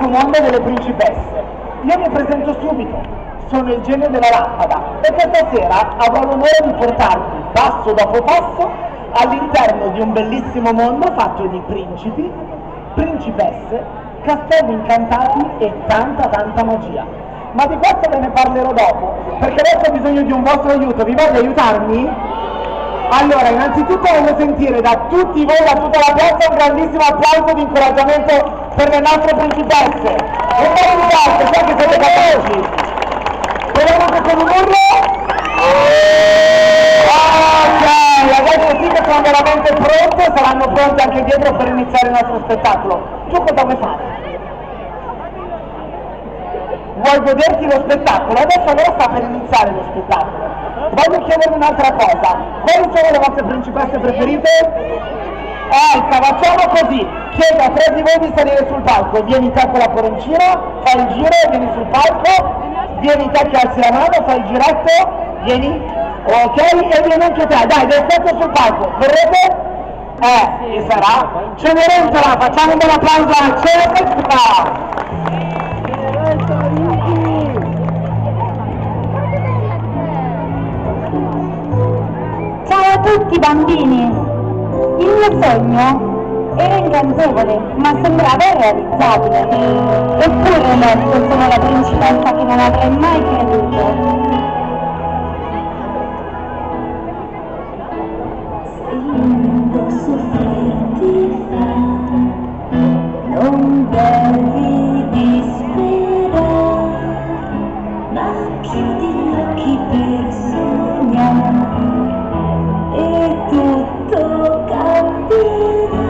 magico mondo delle principesse. Io mi presento subito, sono il genio della lampada e questa sera avrò l'onore di portarvi, passo dopo passo, all'interno di un bellissimo mondo fatto di principi, principesse, castelli incantati e tanta magia. Ma di questo ve ne parlerò dopo, perché adesso ho bisogno di un vostro aiuto. Vi voglio aiutarmi? Allora, innanzitutto voglio sentire da tutti voi, da tutta la piazza, un grandissimo applauso di incoraggiamento per le nostre principesse. Un po' di applauso, sai che siete capaci. Speriamo che con un urlo. Ok, adesso sì che sono veramente pronte, saranno pronte anche dietro per iniziare il nostro spettacolo. Tu cosa vuoi fare? Vuoi goderti lo spettacolo? Adesso allora sta per iniziare lo spettacolo. Voglio chiedervi un'altra cosa. Quali sono le vostre principesse preferite? Facciamo così. Chiedo a tre di voi di salire sul palco. Vieni te con la coroncina, fai il giro e vieni sul palco. Vieni te che alzi la mano, fai il giretto. Vieni. Ok? E vieni anche te. Dai, aspetto sul palco. Verrete? Chi sarà? Cenerentola, facciamo un bel applauso a Cenerentola! Ciao a tutti bambini! Il mio sogno era incantevole, ma sembrava irrealizzabile. Eppure adesso sono la principessa che non avrei mai creduto. Sento sofferti fa, non devi disperare, ma chiudi gli occhi per sognare e tutto cambierà.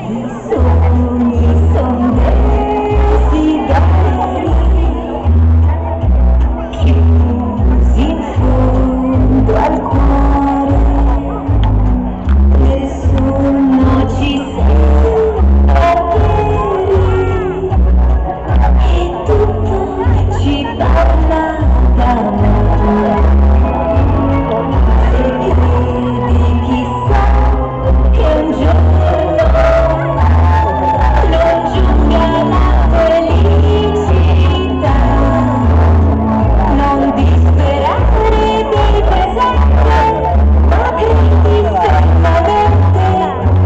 I sogni sono desideri chiusi in fondo al cuore, nessuno ci sembra veri e tutto ci parla d'amore. Se credi chissà che un giorno non giunga la felicità, non disperare del presente, ma credi fermamente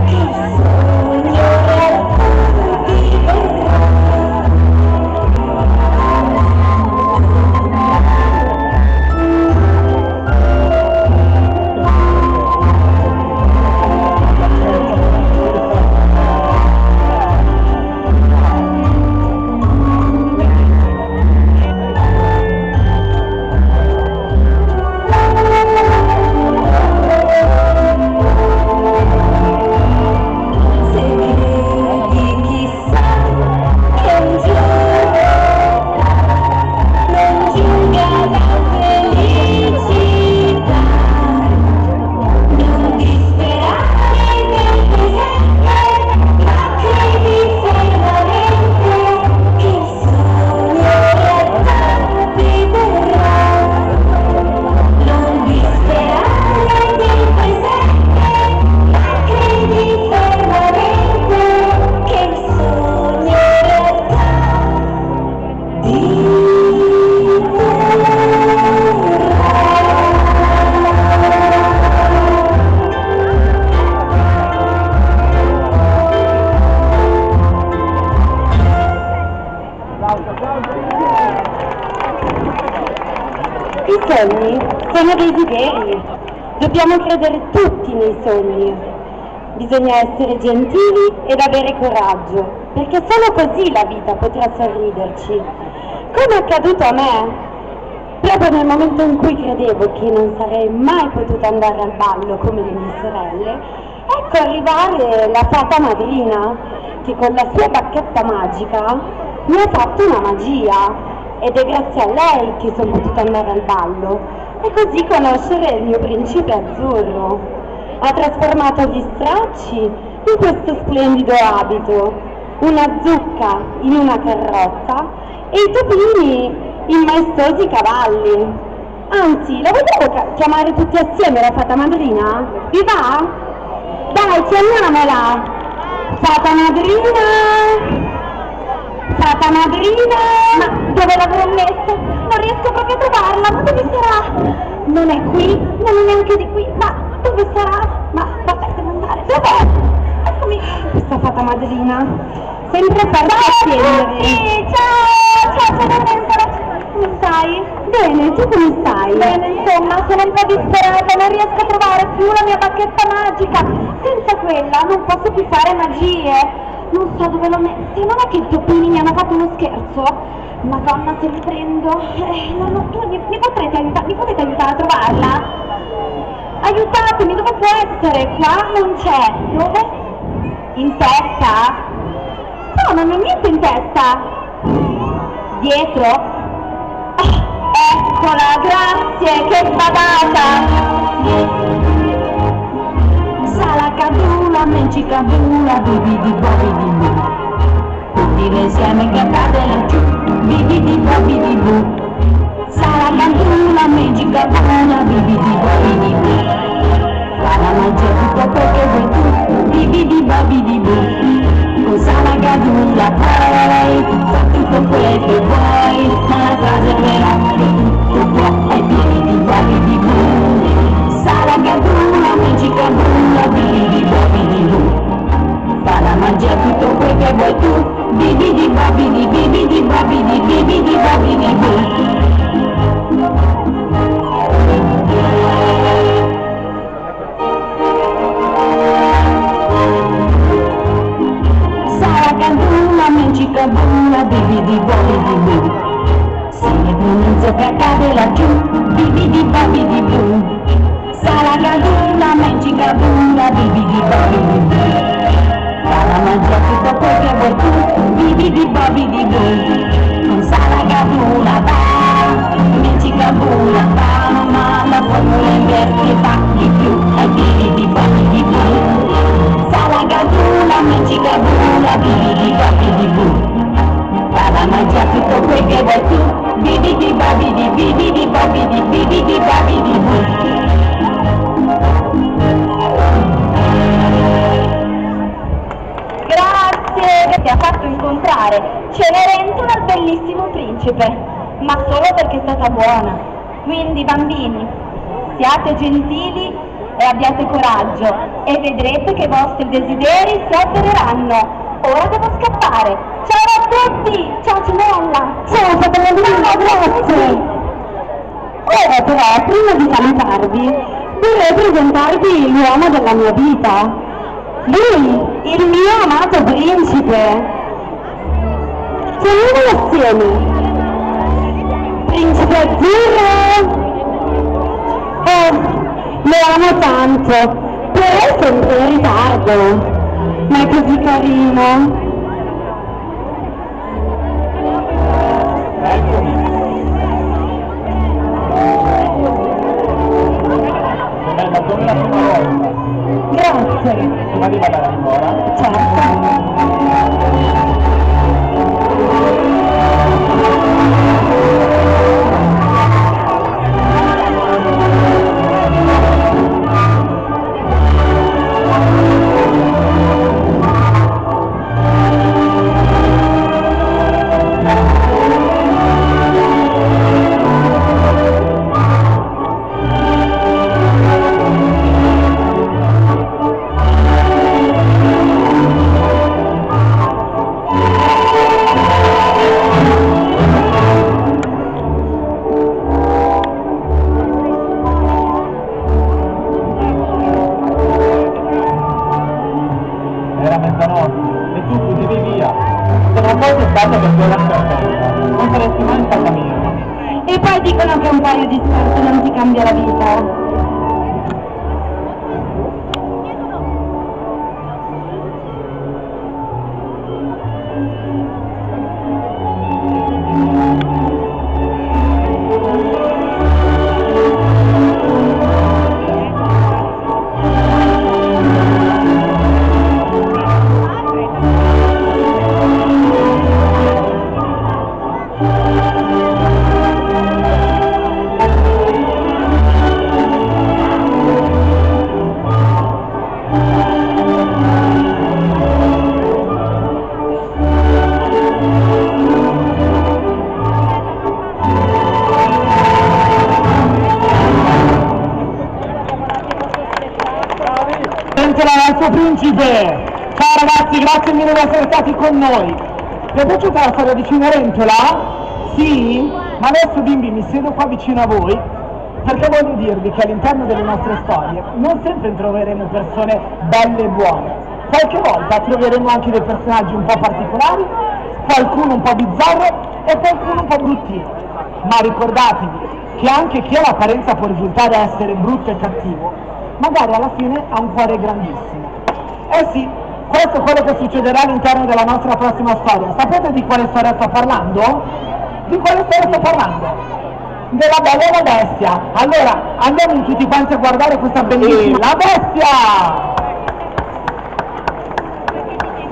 che il sogno realtà diverrà. Se credi chissà che un giorno non giunga la felicità, non disperare del presente, ma credi fermamente che il sogno realtà diverrà. Non disperare del presente, ma credi fermamente che il sogno realtà diverrà. I sogni sono desideri. Dobbiamo credere tutti nei sogni. Bisogna essere gentili ed avere coraggio, perché solo così la vita potrà sorriderci. Come è accaduto a me, proprio nel momento in cui credevo che non sarei mai potuta andare al ballo come le mie sorelle, ecco arrivare la fata madrina che con la sua bacchetta magica mi ha fatto una magia. Ed è grazie a lei che sono potuta andare al ballo e così conoscere il mio principe azzurro. Ha trasformato gli stracci in questo splendido abito, una zucca in una carrozza e i topini in maestosi cavalli. Anzi, la vogliamo chiamare tutti assieme la fata madrina? Vi va? Dai, chiamiamola! Fata madrina! Fata madrina! Ma dove l'avrò messa? Non riesco proprio a trovarla, ma dove sarà? Non è qui, non è neanche di qui, ma dove sarà? Ma vabbè, devo andare, dov'è? Eccomi, questa fata madrina, sempre a farsi attendere. Sì, ciao Lorenzo, come stai? Bene, tu come stai? Bene, insomma, sono un po' disperata, non riesco a trovare più la mia bacchetta magica. Senza quella non posso più fare magie. Non so dove l'ho messa, non è che i topini mi hanno fatto uno scherzo? Madonna, se li prendo, tu mi potete aiutare a trovarla? Aiutatemi, dove può essere? Qua non c'è. Dove? In testa? No, non ho niente in testa. Dietro? Eccola, grazie, che badata! Salacadula, mencicadula, bibidi bobidi bu. Tutti insieme cantate laggiù, bibidi bobidi bu. Salacadula, mencicadula, bibidi bobidi bu. Fa la magia tutto quel che vuoi tu, bibidi bobidi bu. Con Salacadula puoi, fa tutto quel che vuoi, ma la frase è vera che tutto può, e bibidi bobidi bu. Salacadula, mencicadula, bibidi bobidi bu. Fa la magia tutto quel che vuoi tu, bibidi bobidi, bibidi bobidi, bibidi bobidi bu. Salacadula, mencicadula, bibidi bobidi bu. Se ne pronunzia che accade laggiù, bibidi bobidi bu. Salacadula, mencicadula, bibidi bobidi bu. Fa la magia tutto quel che vuoi tu, bibidi bobidi bu. Con Salacadula va, mencicadula va, ma la formula inverte fa di più, e bibidi bobidi bu. Salacadula, mencicadula, bibidi bobidi bu. Fa la magia tutto quel che vuoi tu, bibidi bobidi, bibidi bobidi, bibidi bobidi bu. Grazie che ti ha fatto incontrare Cenerentola al bellissimo principe, ma solo perché è stata buona. Quindi bambini, siate gentili e abbiate coraggio e vedrete che i vostri desideri si avvereranno. Ora devo scappare. Ciao a tutti! Ciao Cinella! Ciao Fata grazie! Ora però, prima di salutarvi, vorrei presentarvi l'uomo della mia vita. Lui, il mio amato principe. Chiamiamolo assieme. Principe Azzurro. Lo amo tanto, però è sempre in ritardo. Ma è così carino. Come la prima volta. Grazie. Prima di parlare ancora. Certo. Era mezzanotte e tu fuggivi via. Se non fosse stato per quella scarpetta, non saresti mai stata mia. E poi dicono che un paio di scarpe non ti cambia la vita. nostro principe! Ciao ragazzi, grazie mille di essere stati con noi. Vi è piaciuta la storia di Cenerentola? Sì? Ma adesso bimbi mi siedo qua vicino a voi perché voglio dirvi che all'interno delle nostre storie non sempre troveremo persone belle e buone. Qualche volta troveremo anche dei personaggi un po' particolari, qualcuno un po' bizzarro e qualcuno un po' bruttino. Ma ricordatevi che anche chi all'apparenza può risultare essere brutto e cattivo, magari alla fine ha un cuore grandissimo. Eh sì, questo è quello che succederà all'interno della nostra prossima storia. Sapete di quale storia sto parlando? Di quale storia sto parlando? Della Bella e la Bestia. Allora, andiamo tutti quanti a guardare questa bellissima... La Bestia!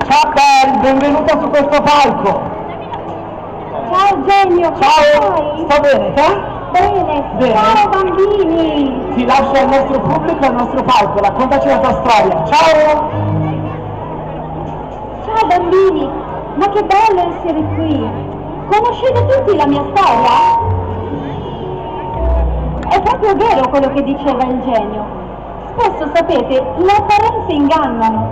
Ciao Belle, benvenuta su questo palco. Ciao Genio, come Ciao, stai? sto bene, te? Bene. Bene. Ciao bambini! Ti lascio al nostro pubblico e al nostro palco, raccontaci la tua storia. Ciao! Ciao bambini! Ma che bello essere qui! Conoscete tutti la mia storia? È proprio vero quello che diceva il genio. Spesso, sapete, le apparenze ingannano.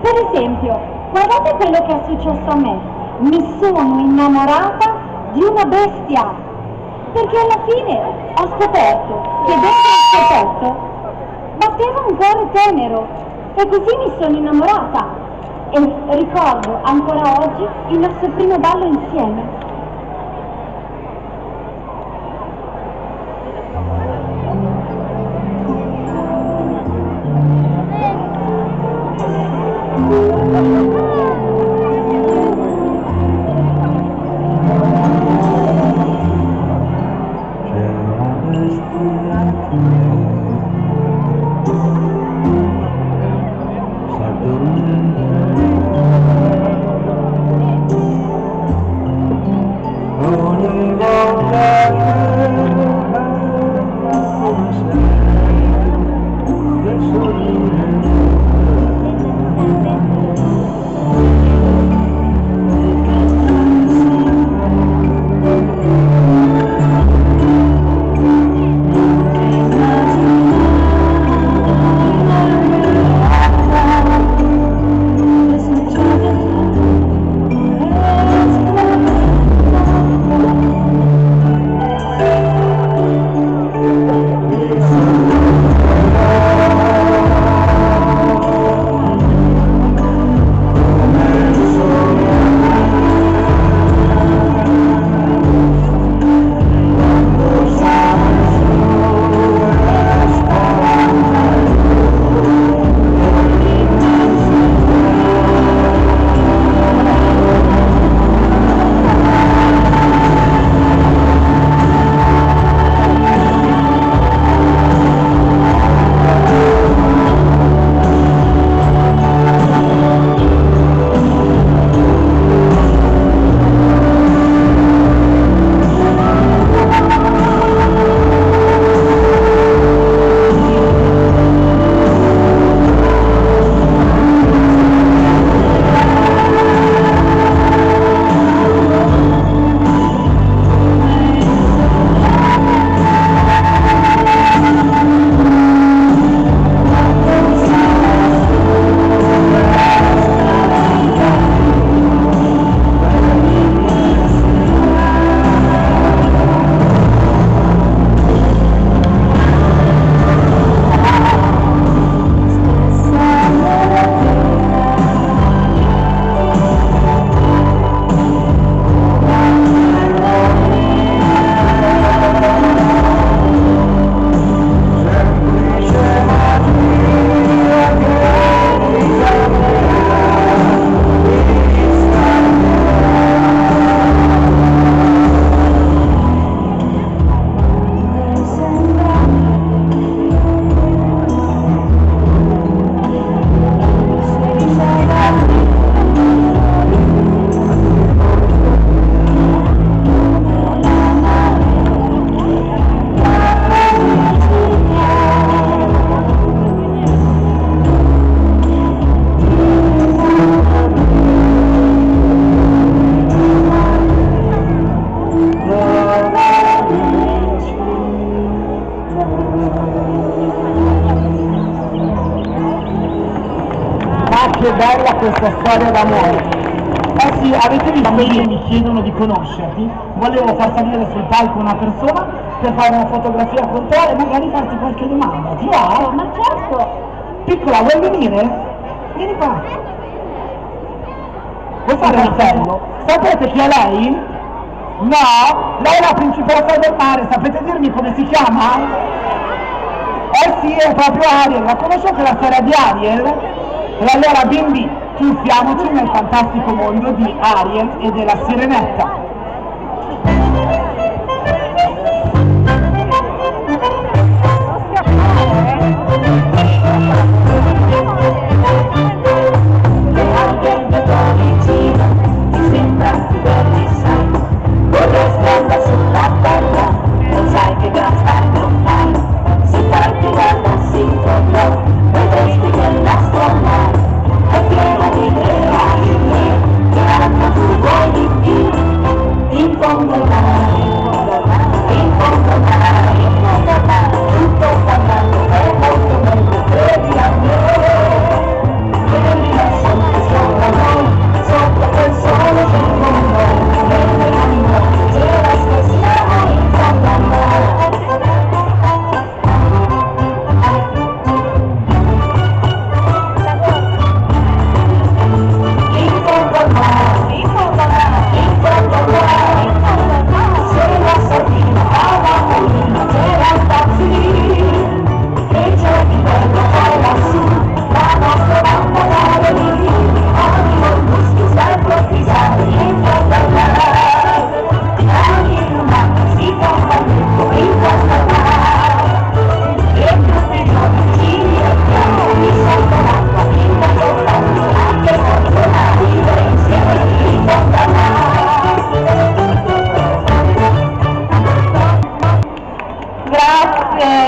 Per esempio, guardate quello che è successo a me. Mi sono innamorata di una bestia. Perché alla fine ho scoperto che dentro il suo petto batteva un cuore tenero. E così mi sono innamorata. E ricordo ancora oggi il nostro primo ballo insieme. bella questa storia d'amore. Eh sì, avete visto che mi chiedono di conoscerti? Volevo far salire sul palco una persona per fare una fotografia con te e magari farti qualche domanda. Ti va? Ma certo! Piccola, vuoi venire? Vieni qua. Vuoi fare un appello? Sapete chi è lei? No? Lei è la principessa del mare, sapete dirmi come si chiama? Eh sì, è proprio Ariel, la conoscete la storia di Ariel? E allora bimbi, tuffiamoci nel fantastico mondo di Ariel e della Sirenetta.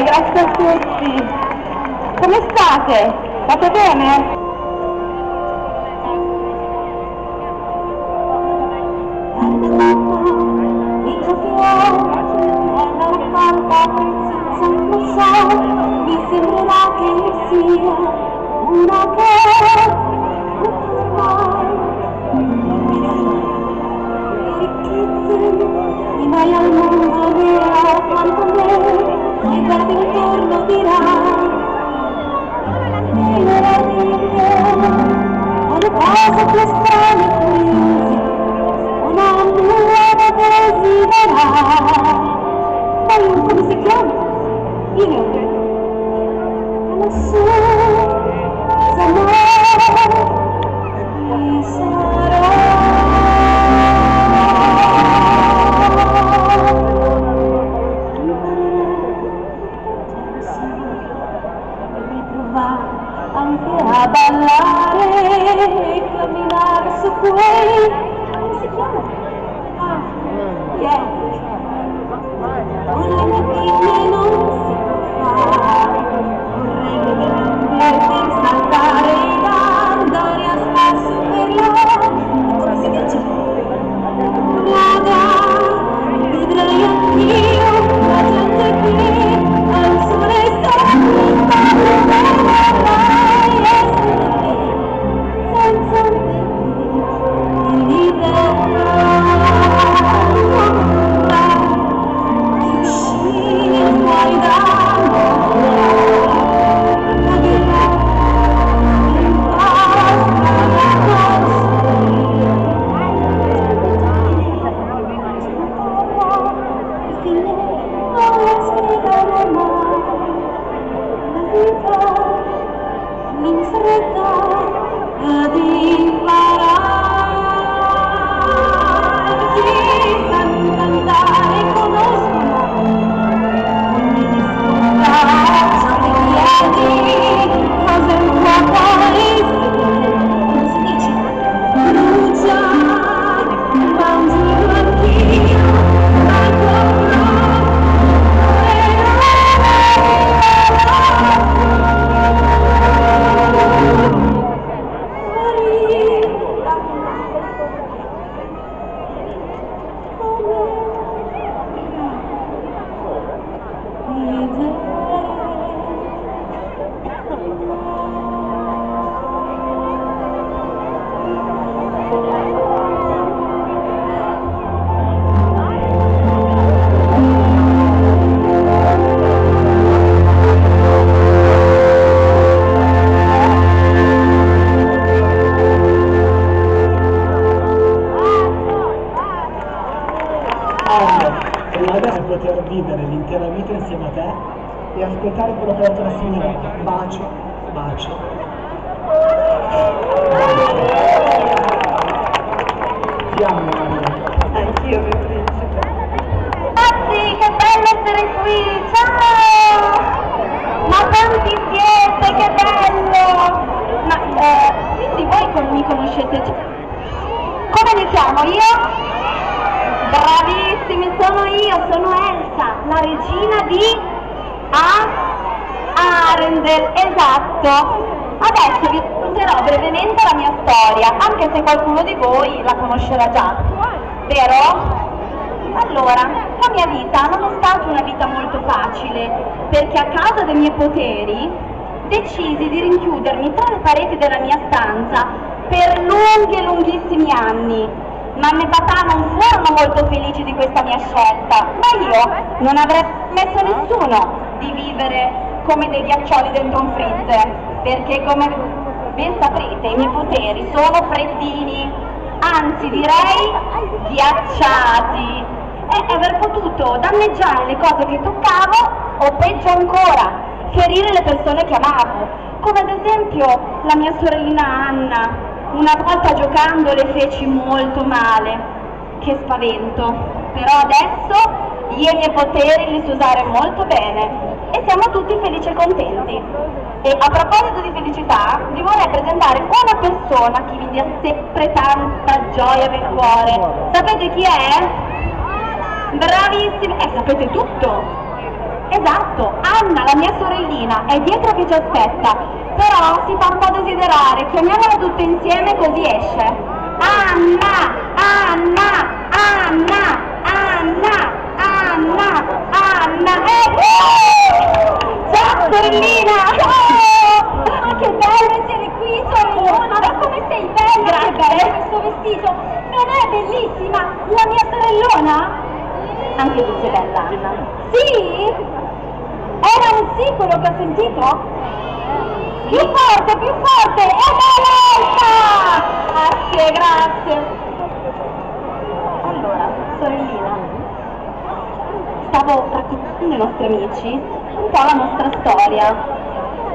Grazie a tutti. Come state? State bene? Mi sembrerà che sia una che ricchezze mai al mondo ne ha quanto me. E guardi intorno dirai e meraviglie, ho le cose più strane e curiose, una nuova desiderare. Ma io come si chiama? Io lassù s'amore chi sarò. Anche a ballare e camminare su quei, come si chiama? Ah, yeah. Con le mie figlie non si può fare, vorrei vedere adesso poter vivere l'intera vita insieme a te e ascoltare quello che ha detto la signora. Bacio, bacio. Ti amo, Maria. Anch'io, mio principe. Ragazzi, che bello essere qui! Ciao! Ma quanti siete, che bello! Ma quindi voi mi conoscete? Come mi chiamo io? Bravissimi, sono Elsa, la regina di Arendelle, esatto. Adesso vi racconterò brevemente la mia storia, anche se qualcuno di voi la conoscerà già, vero? Allora, la mia vita non è stata una vita molto facile, perché a causa dei miei poteri decisi di rinchiudermi tra le pareti della mia stanza per lunghi e lunghissimi anni. Mamma e papà non furono molto felici di questa mia scelta, ma io non avrei messo nessuno di vivere come dei ghiaccioli dentro un freezer, perché come ben saprete i miei poteri sono freddini, anzi direi ghiacciati, e aver potuto danneggiare le cose che toccavo o peggio ancora, ferire le persone che amavo, come ad esempio la mia sorellina Anna. Una volta giocando le feci molto male, che spavento, però adesso io e i miei poteri li so usare molto bene e siamo tutti felici e contenti. E a proposito di felicità, vi vorrei presentare una persona che vi dia sempre tanta gioia nel cuore. Sapete chi è? Bravissimi! Sapete tutto! Esatto, Anna, la mia sorellina, è dietro che ci aspetta, però si fa un po' desiderare, chiamiamola tutte insieme così esce. Anna, Anna, Anna, Anna, Anna, Anna, ciao sorellina! Oh, ma che bello essere qui, sorellona, ma come sei bella! Grazie. Che bello questo vestito, non è bellissima la mia sorellona? Anche tu sei bella, Anna. Sì? Era un sì quello che ho sentito? Più forte, più forte! E bellezza! Grazie, grazie. Allora, sorellina, stavo raccontando ai nostri amici un po' la nostra storia.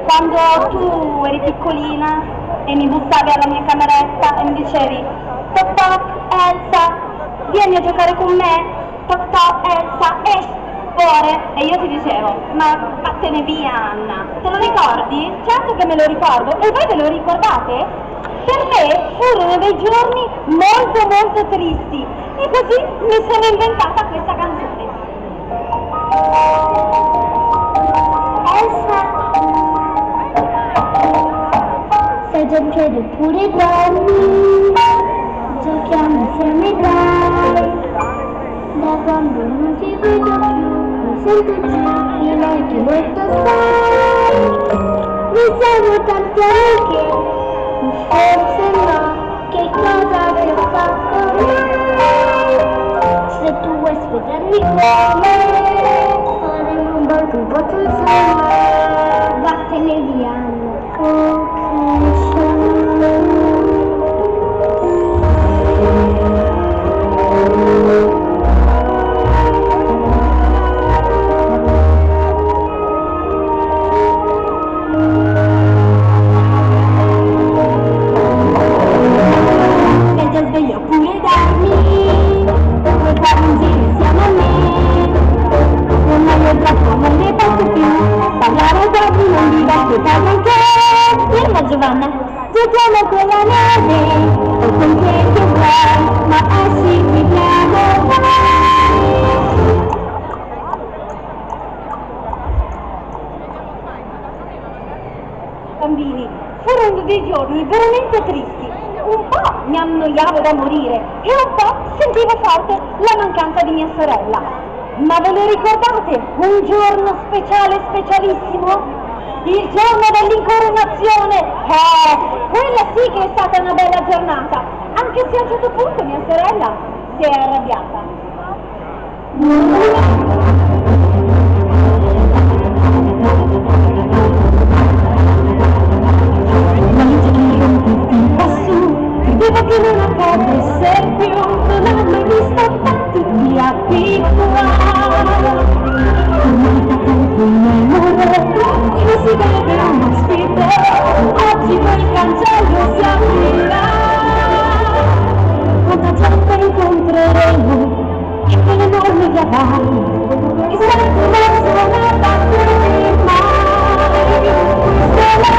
Quando tu eri piccolina e mi bussavi alla mia cameretta e mi dicevi toc toc Elsa, vieni a giocare con me, toc toc Elsa, esci fuori, e io ti dicevo ma vattene via Anna, te lo ricordi? Certo che me lo ricordo, e voi ve lo ricordate? Per me furono dei giorni molto molto tristi e così mi sono inventata questa canzone. Elsa, se già chiedo pure dormi, giochiamo insieme dai, da quando non ti vedo più, mi sento giù, io non ti molto sai, mi siamo tante amiche, forse no, che cosa ti ho fatto mai, se tu vuoi sfidarmi con me, faremo un bel tubo insieme, vattene via, ok, Giovanna, giochiamo con la neve o con quel che vuoi, ma ci viviamo Bambini, furono dei giorni veramente tristi, un po' mi annoiavo da morire e un po' sentivo forte la mancanza di mia sorella. Ma ve lo ricordate? Un giorno speciale, specialissimo? Il giorno dell'incoronazione! Quella sì che è stata una bella giornata, anche se a un certo punto mia sorella si è arrabbiata. Credevo che non accadesse più, non ho mai visto tanti abituati. vai, mi sento emozionata così mai, questa è la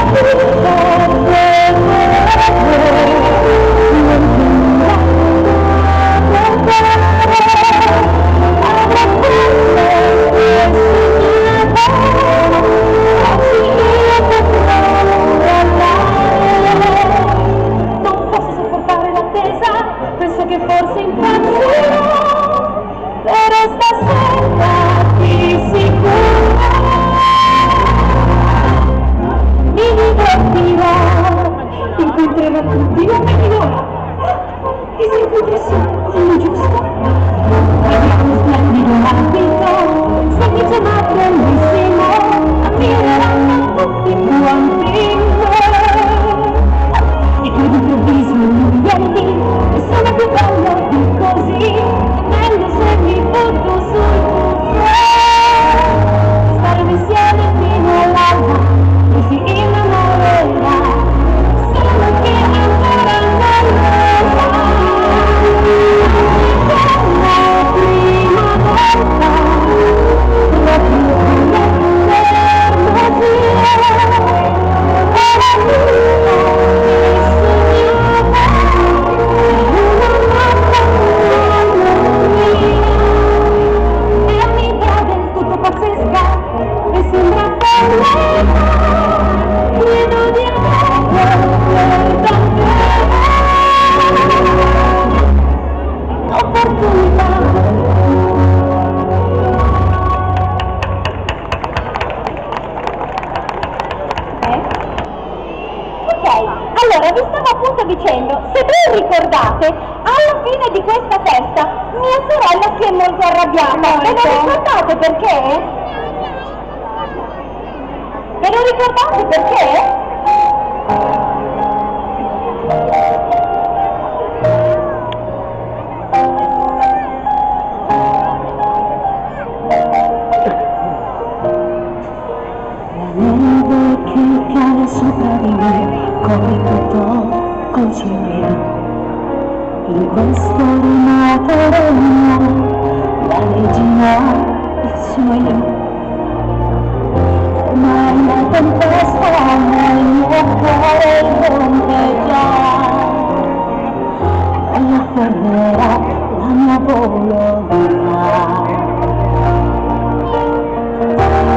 non posso sopportare l'attesa, penso che forse impazzirò, però stasera di sicuro mi divertirò, incontrerò tutti gli amici, ti senti quello giusto? Vedi uno splendido abito, semplice ma bellissimo, ammireranno tutti quanti i tuoi improvvisi umilianti, e sono più bello di così, è meglio se mi butto sul buffet, staremo insieme fino all'alba, e si innamorerà, solo che ancora non lo sa. La prima volta, la più bella allora, vi stavo appunto dicendo, se voi ricordate, alla fine di questa festa mia sorella si è molto arrabbiata. Ve lo ricordate perché? Ve lo ricordate perché? Sopra di me, come tutto consiglio, in questo rinato regno, la regina sono io. Ormai la tempesta nel mio cuore rompe già, non la fermerà la mia volontà.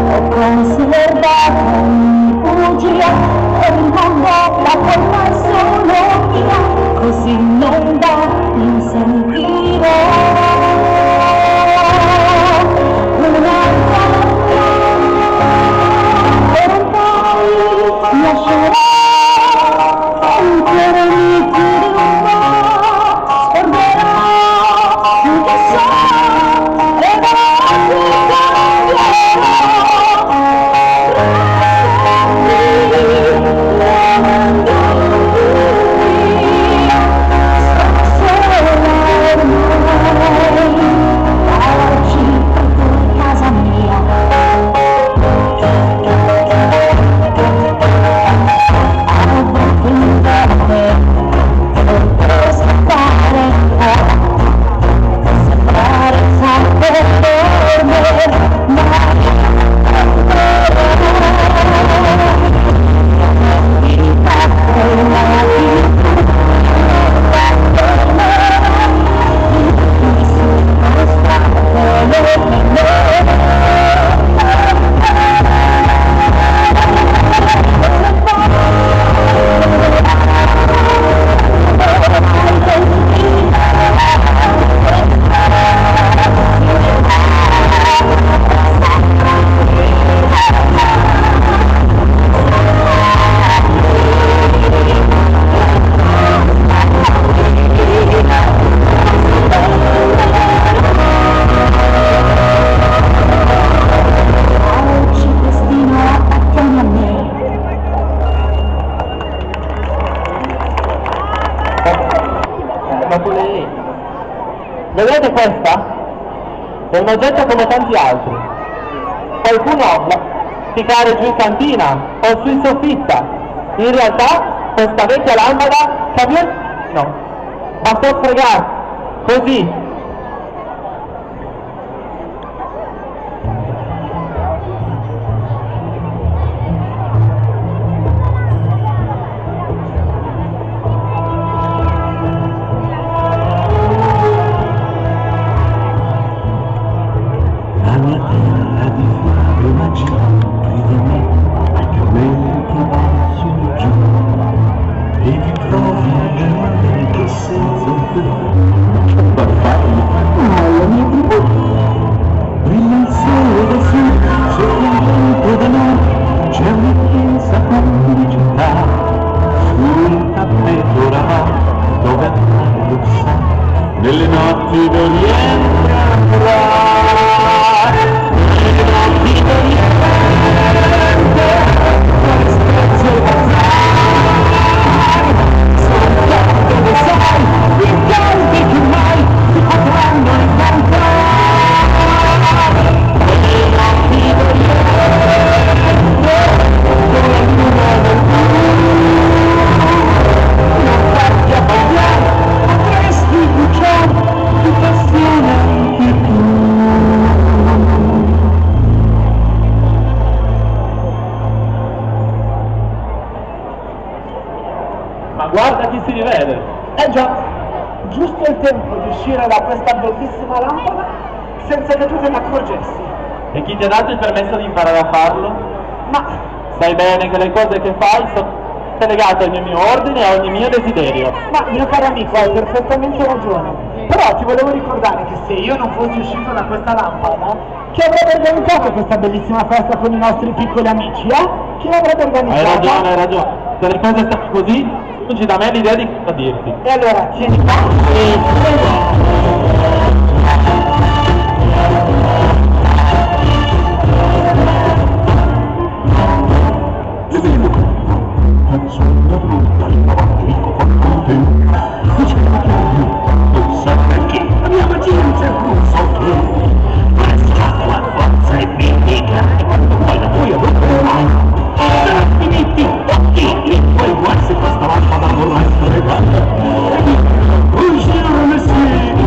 Ho conservato ogni bugia, per il mondo la colpa è solo mia, così non darmi un sentire. Ora poi ti lascerò, ancora mi tiri un po', scorderò più che so, e poi cambierò. Vedete questa? È un oggetto come tanti altri. Qualcuno ficcare giù in cantina o su in soffitta. In realtà questa vecchia lampada cambia? No. Basta sfregare, così. illuminazione da questa bellissima lampada senza che tu te ne accorgessi. E chi ti ha dato il permesso di imparare a farlo? Ma Sai bene che le cose che fai sono legate al mio ordine e a ogni mio desiderio. mio caro amico, hai perfettamente ragione. Però ti volevo ricordare che se io non fossi uscito da questa lampada, chi avrebbe organizzato questa bellissima festa con i nostri piccoli amici, eh? Chi l'avrebbe organizzata? Hai ragione. Se le cose stanno così, giungi da me l'idea di cosa dirti. E allora, tieni qua la mia magia non c'è più, so che resta la forza e vendica e quando poi la tua adopperai sarà finiti occhi e poi guardi questa lampada vorrà essere grande e mi uscirono le sì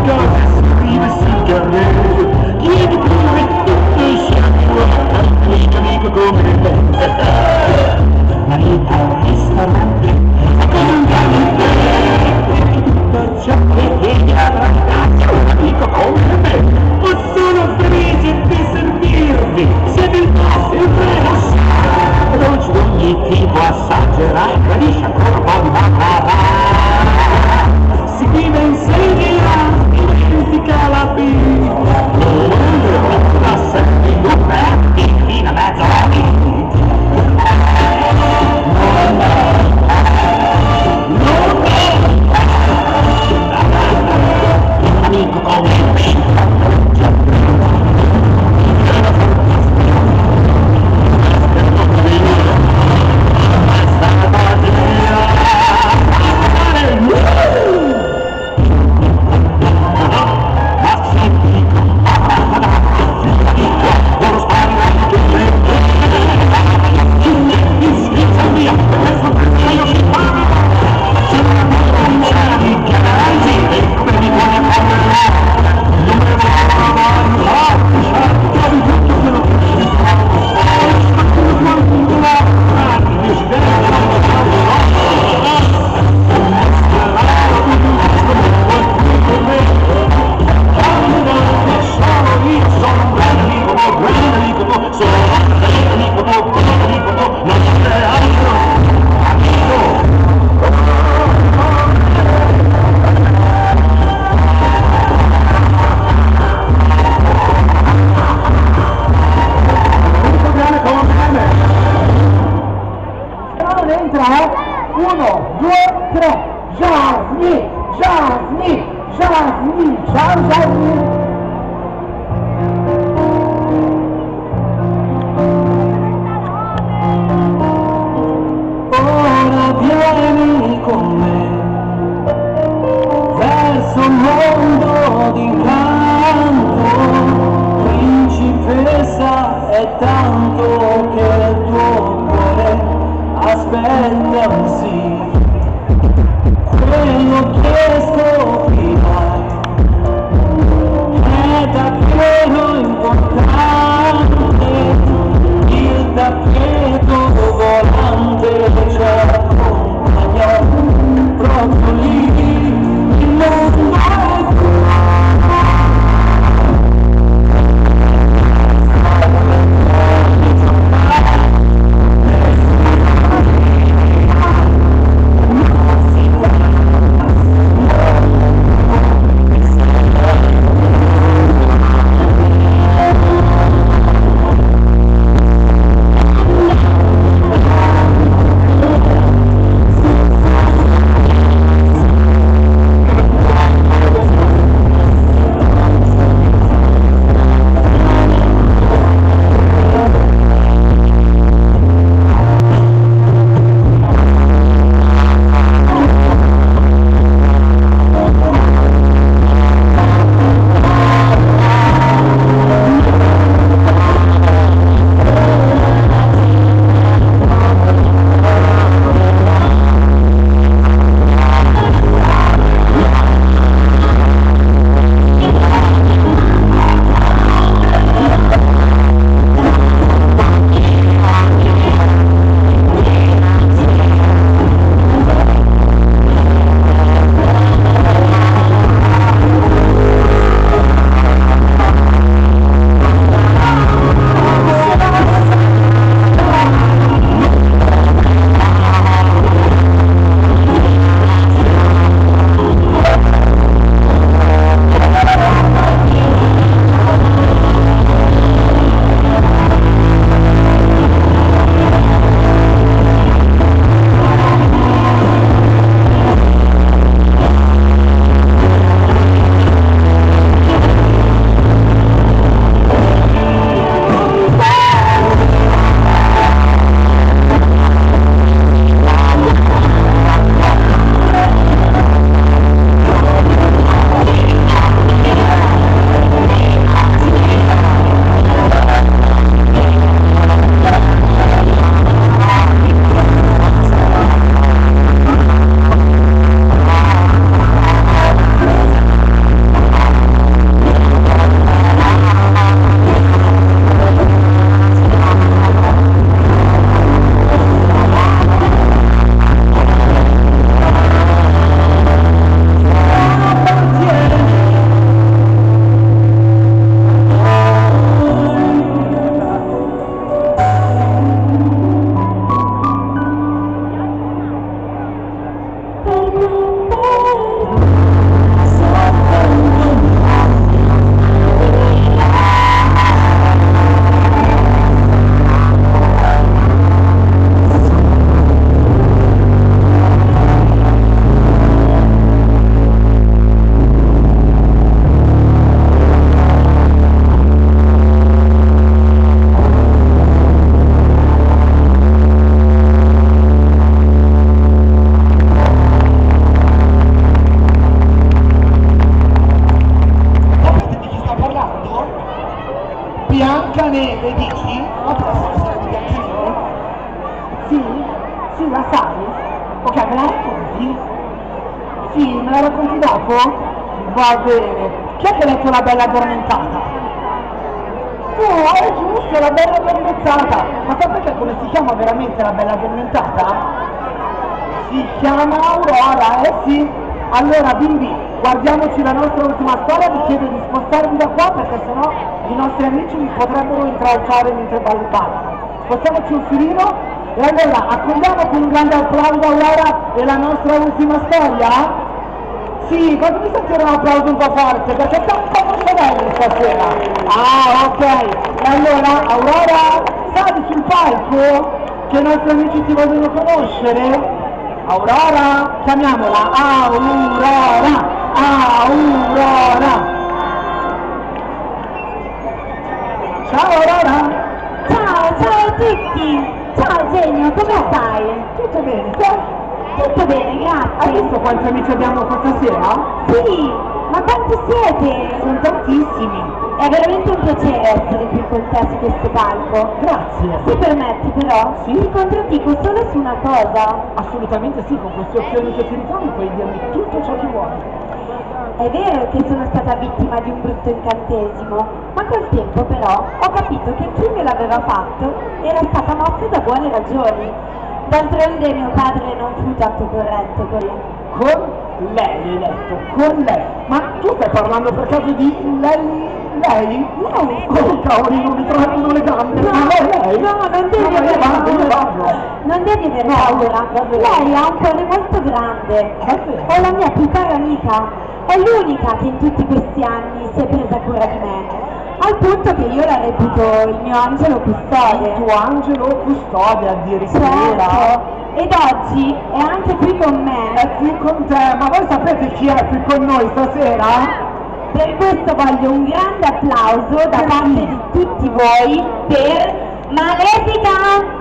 Biancaneve, dici? Ma prossima sera di Biancaneve? Sì? Sì, la sai? Ok, me la racconti? Sì, me la racconti dopo? Va bene. Chi è che ha letto La Bella Addormentata? È giusto, La Bella Addormentata. Ma sapete come si chiama veramente La Bella Addormentata? Si chiama Aurora, sì. Allora bimbi, guardiamoci la nostra ultima storia, vi chiedo di spostarvi da qua perché sennò i nostri amici mi potrebbero intralciare mentre ballano. Spostiamoci un filino e allora accogliamo con un grande applauso Aurora e la nostra ultima storia? Sì, fatemi sentire un applauso un po' forte perché siamo un po' professionali stasera. Ah, ok. E allora Aurora, sali sul palco che i nostri amici ti vogliono conoscere. Aurora, chiamiamola Aurora, Aurora. Ciao Aurora. Ciao a tutti! Ciao Genio, come stai? Tutto bene, te? Tutto bene, Hai grazie. visto quanti amici abbiamo questa sera? Sì, ma quanti siete? Sono tantissimi. È veramente un piacere essere qui con te su questo palco. Grazie. Se permetti però, Sì? ti contraddico solo su una cosa. Assolutamente sì, con questi occhiali che ti ritrovi puoi dirmi tutto ciò che vuoi. È vero che sono stata vittima di un brutto incantesimo, ma col tempo però ho capito che chi me l'aveva fatto era stata mossa da buone ragioni. D'altronde mio padre non fu tanto corretto con me. Con lei hai detto, con lei. Ma tu stai parlando per caso di lei? Lei? Lei? Oh cavoli, non mi tremano le gambe. No, Ma lei? no, non devi No, aver io paura. vado. Non devi aver No, paura. davvero. Lei ha un cuore molto grande. È vero. È la mia più cara amica. È l'unica che in tutti questi anni si è presa cura di me. Al punto che io la reputo il mio angelo custode. Il tuo angelo custode addirittura. Certo. Ed oggi è anche qui con me. È qui con te, ma voi sapete chi è qui con noi stasera? Per questo voglio un grande applauso da parte di tutti voi per Malefica!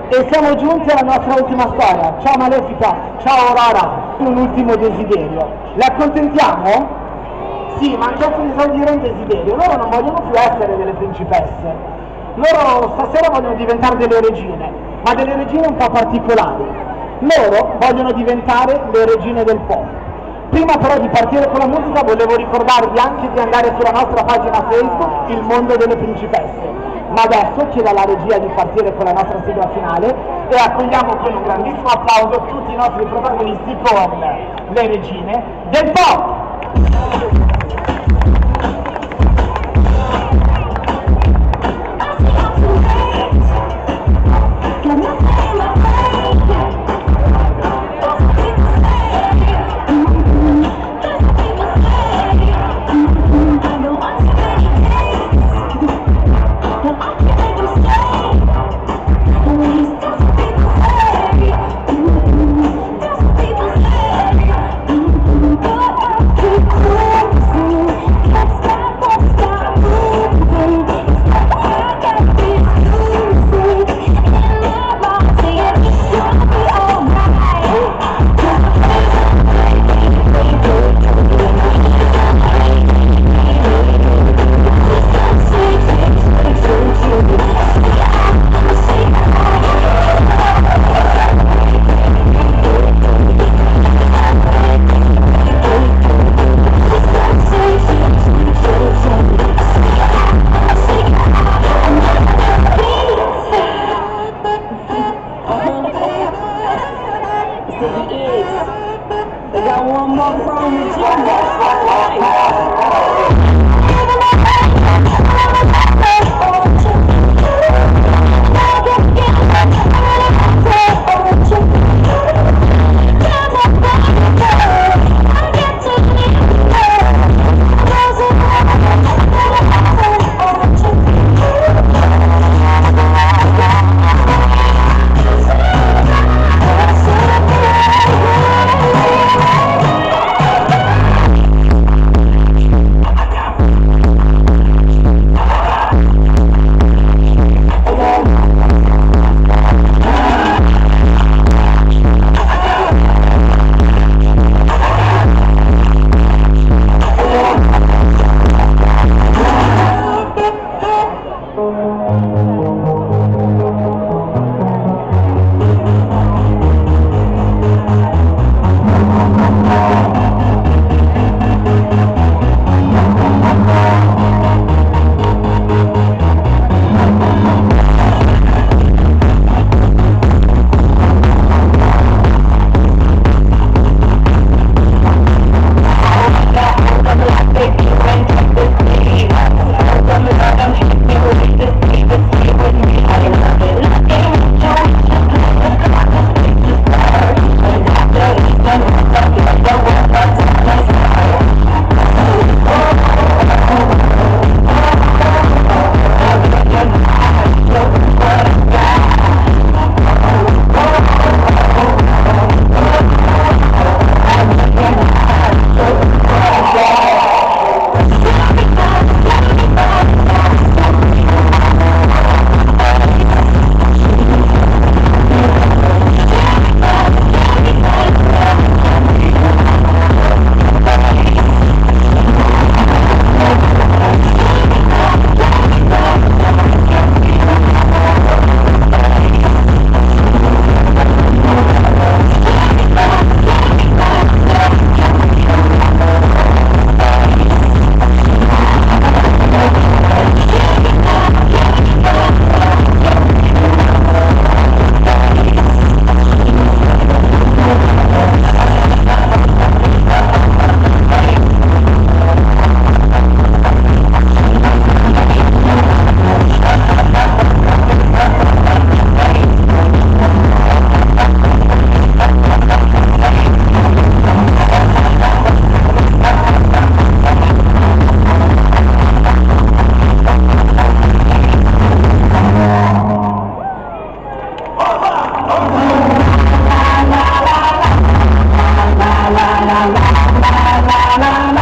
E siamo giunti alla nostra ultima storia. Ciao Malefica, ciao Aurora. Un ultimo desiderio. Le accontentiamo? Sì, ma hanno chiesto di esaudire un desiderio. Loro non vogliono più essere delle principesse. Loro stasera vogliono diventare delle regine, ma delle regine un po' particolari. Loro vogliono diventare le regine del pop. Prima però di partire con la musica volevo ricordarvi anche di andare sulla nostra pagina Facebook, Il Mondo delle Principesse. Ma adesso chiedo alla regia di partire con la nostra sigla finale e accogliamo con un grandissimo applauso tutti i nostri protagonisti con le regine del pop! la la la